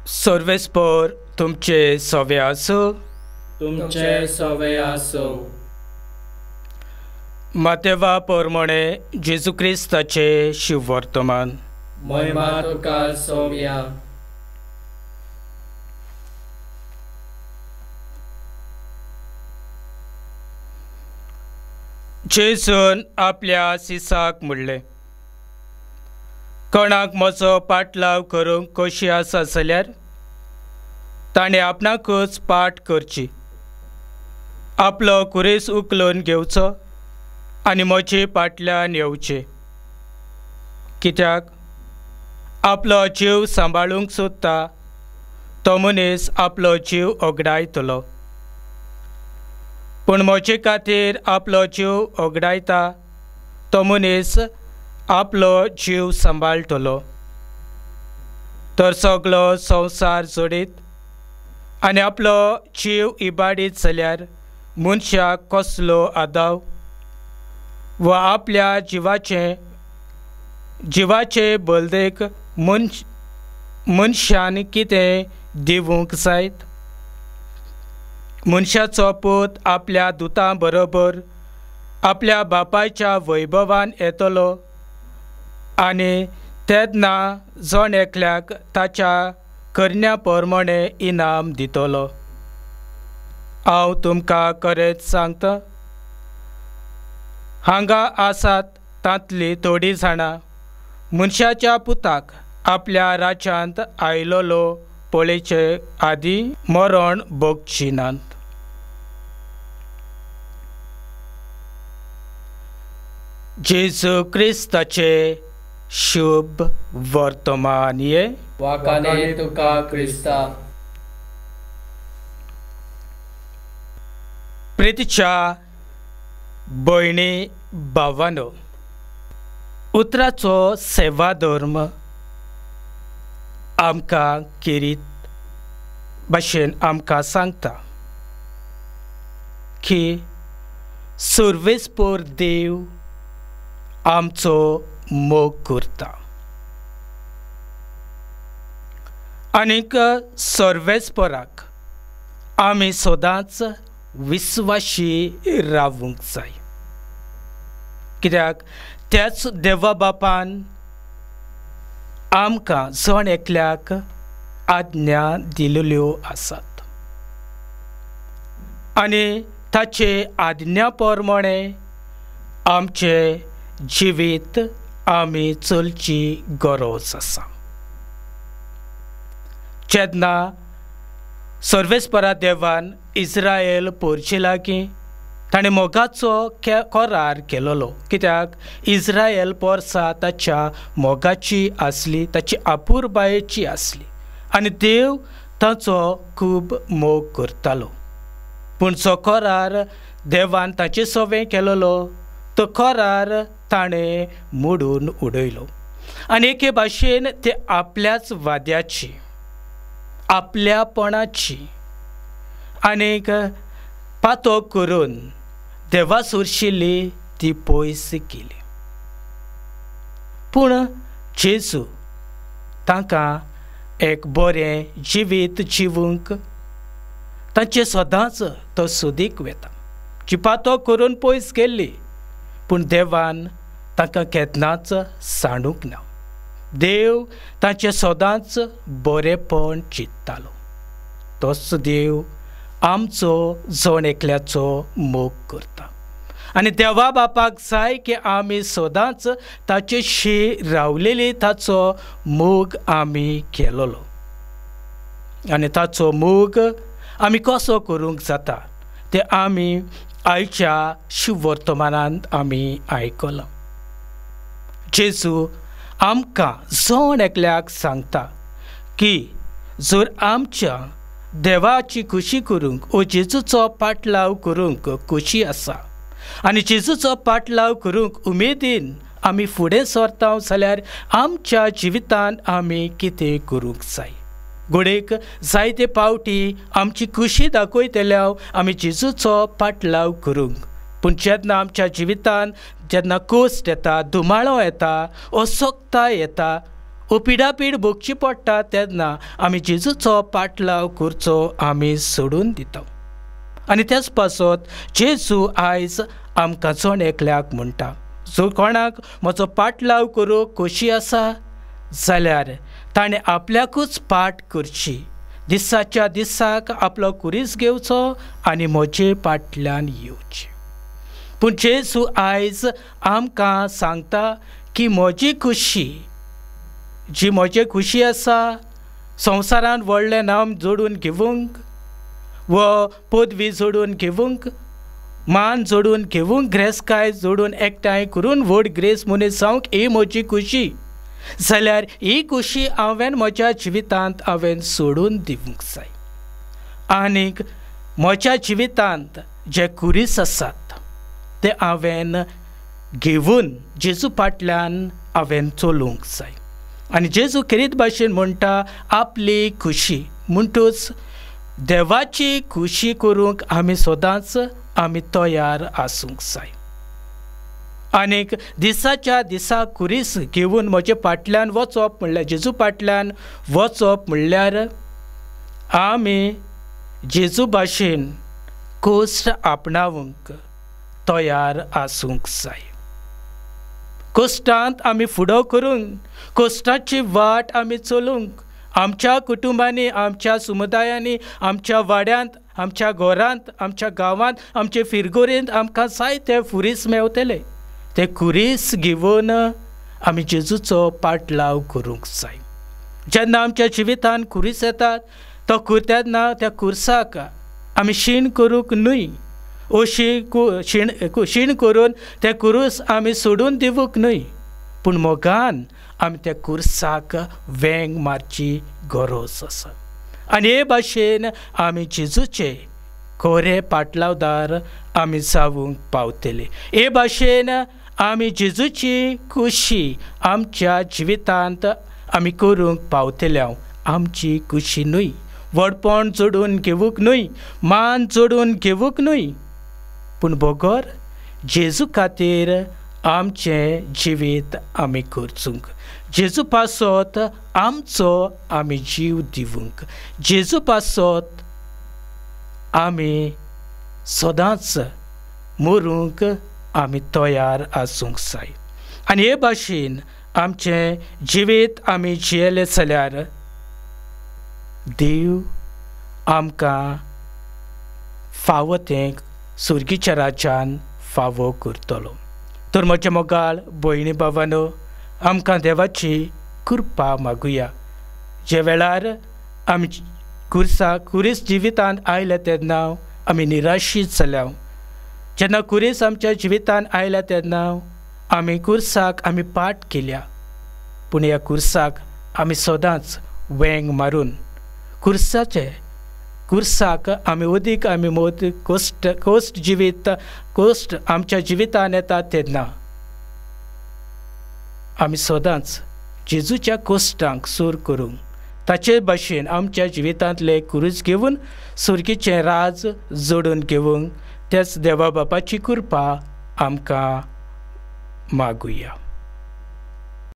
सर्वेस्पर तुमचे सवे आसो. तुमचे सवे आसो. मातेवा प्रमाणे जेजू क्रिस्ताचे शिव वर्तमान. महिमा तुका सौम्या. जेजून आपल्या सिसाक म्हणलें, कोणाक म्हजो पाटलाव करूंक कशी आसा जाल्यार ताणें आपणाकूच पाट करची, आपलो कुरेस उखलून घेवचो आनी म्हजे फाटल्यान येवचें. कित्याक आपलो जीव सांबाळूंक सोदता तो मनीस आपलो जीव ओगडायतलो, पूण म्हजे खातीर आपलो जीव ओगडायता तो मनीस आपलो जीव सांबाळटलो. तर सगळो संवसार जोडीत आनी आपलो जीव इबाडीत जाल्यार मनशाक कसलो आदाव वा आपल्या जिवाचे बलदेक मनशान कितें दिवूंक जायत? मनशाचो पूत आपल्या दुतां बरोबर आपल्या बापायच्या वैभवान येतलो आनी तेन्ना जण एकल्याक ताच्या करण्या प्रमाणे इनाम दितलो. हांव तुमकां खरेंच सांगता, हांगा आसात तांतली थोडीं जाणां मनशाच्या पुताक आपल्या राज्यांत आयलोलो पळयचे आदीं मरण भोगची नात. जेजू क्रिस्ताचे शुभ वर्तमान. ये वाकाने तुका क्रिस्ता. प्रितीच्या भयणी भावांनो, उतराचो सेवा धर्म आमकां किरीत भाशेन आमकां सांगता की सर्वेस्पर देव आमचो मोग करता आनीक सर्वेस्पराक आमी सदांच विस्वाशी रावूंक जाय. कित्याक त्याच देवा बापान आमकां जण एकल्याक आज्ञा दिल्ल्यो आसात आनी ताचे आज्ञा प्रमाणे आमचे जिवीत आमी चलची गरज आसा. जेन्ना सर्वेस्परा देवान इस्रायल पोरचे लागीं ताणें मोगाचो करार केलोलो. कित्याक इस्रायल पोरसां ताच्या मोगाची आसली, ताची आपुरबायेची आसली आनी देव ताचो खूब मोग करतालो. पूण जो करार देवान ताचे सवें केलोलो तो करार ताणें मोडून उडयलो आनी एके भाशेन ते आपल्याच वाद्याची, आपल्यापणाची आनीक पातो करून देवा सोरशिल्ली ती पयस केली. पूण जेजू तांकां एक बरें जिवीत जिवूंक तांचे सदांच तो सोदीक वेता. जी पातो करून पयस गेल्ली पूण देवान तांकां केन्नाच सांडूंक ना. देव तांचे सदांच बरेपण चिंत्तालो. तोच देव आमचो जण एकल्याचो मोग करता आनी देवा बापाक जाय की आमी सदांच ताचेशी रावलेली ताचो मोग आमी केलोलो. आनी ताचो मोग आमी कसो करूंक जाता ते आमी आयच्या शुभ वर्तमानांत आमी आयकलां. जेजू आमकां जण एकल्याक सांगता की जर आमच्या देवाची खुशी करूंक ओ जेजूचो पाटलाव करूंक खुशी आसा आनी जेजूचो पाटलाव करूंक उमेदीन आमी फुडें सरता जाल्यार आमच्या जिवितान आमी कितें करूंक जाय. घोडेक जायते फावटी आमची खुशी दाखयतल्याव आमी जेजूचो पाटलाव करूंक, पूण जेन्ना आमच्या जिवितान जेन्ना कोस्ट येता, धुमाळो येता, असोक्ताय येता, वो पिडापीड भोगची पडटा तेन्ना आमी जेजूचो पाटलाव करचो आमी सोडून दिता. आनी तेच पासत जेजू आयज आमकां जण एकल्याक म्हणटा, जो कोणाक म्हजो पाटलाव करूंक खोशी आसा जाल्यार ताणें आपल्याकूच पाट करची, दिसाच्या दिसाक आपलो कुरीस घेवचो आनी म्हजे फाटल्यान येवचें. पूण जेजू आयज आमकां सांगता की म्हजी खुशी जी म्हजी खुशी आसा, संवसारांत व्हडलें नांव जोडून घेवंक व पदवी जोडून घेवंक, मान जोडून घेवंक, ग्रेसकाय जोडून एकठांय करून व्हड ग्रेस मनीस जावंक ही म्हजी खुशी, जाल्यार ही खुशी हांवें म्हज्या जिवितांत सोडून दिवंक जाय. आनीक म्हज्या जिवितांत जे कुरीस आसात ते हांवें घेवन जेजू फाटल्यान चलूंक जाय. आनी जेजू खेरीत भाशेन म्हणटा आपली खुशी म्हणटूच देवाची खुशी करूंक आमी सदांच तयार आसूंक जाय. आनीक दिसाच्या दिसा कुरीस घेवन म्हजे फाटल्यान वचप म्हणल्यार जेजू फाटल्यान वचप म्हणल्यार आमी जेजू भाशेन कोस्ट आपणावंक तयार आसूंक जाय. कोस्टांत आमी फुडो करूंक, कोस्टाची वाट आमी चलूंक, आमच्या कुटुंबांनी, आमच्या समुदायांनी, आमच्या वाड्यांत, आमच्या घरांत, आमच्या गांवांत, आमचे फिरगोरेंत आमकां जायते कुरीस मेवतले. ते कुरीस घेवन आमी जेजूचो पाटलाव करूंक जाय. जेन्ना आमच्या जिवितांत कुरीस येतात तेन्ना त्या कुर्साक आमी शीण करूंक न्हय, शीण करून ते कुरूस आमी सोडून दिवूंक न्हय, पूण मोगान आमी त्या कुर्साक वेंग मारची गरज आसा. आनी हे भाशेन आमी जेजूचे खरे पाटलावदार आमी जावूंक पावतले. हे भाशेन आमी जेजूची खुशी आमच्या जिवितांत आमी करूंक पावतल्या. आमची खुशी न्हय, व्हडपण जोडून घेवूंक न्हय, मान जोडून घेवूंक न्हय, पूण बगर जेजू खातीर आमचें जिवीत आमी करचूंक, जेजू पासत आमचो आमी जीव दिवंक, जेजू पासत आमी सदांच मरूंक आमी तयार आसूंक जाय. आनी हे भाशेन आमचें जिवीत आमी जियेलें जाल्यार देव आमकां फावो तें सुर्गीच्या राज्यान फावो करतलो. तर म्हज्या मोगाळ भयणी भावांनो, आमकां देवाची कृपा मागुया. जे वेळार आमी कुरीस जिवितांत आयले तेन्ना आमी निराशीत जाल्या, जेन्ना कुरीस आमच्या जिवितांत आयल्या तेन्ना आमी कुर्साक पाट केल्या, पूण ह्या कुर्साक आमी सदांच वेंग मारून कुर्साक आमी उदीक कोस्ट आमच्या जिवितांत येता तेन्ना आमी सदांच जेजूच्या कोस्टांक सूर करूंक, ताचे भाशेन आमच्या जिवितांतले कुरीस घेवन सुर्गीचें राज जोडून घेवंक तेच देवा बापाची कृपा आमकां मागुया.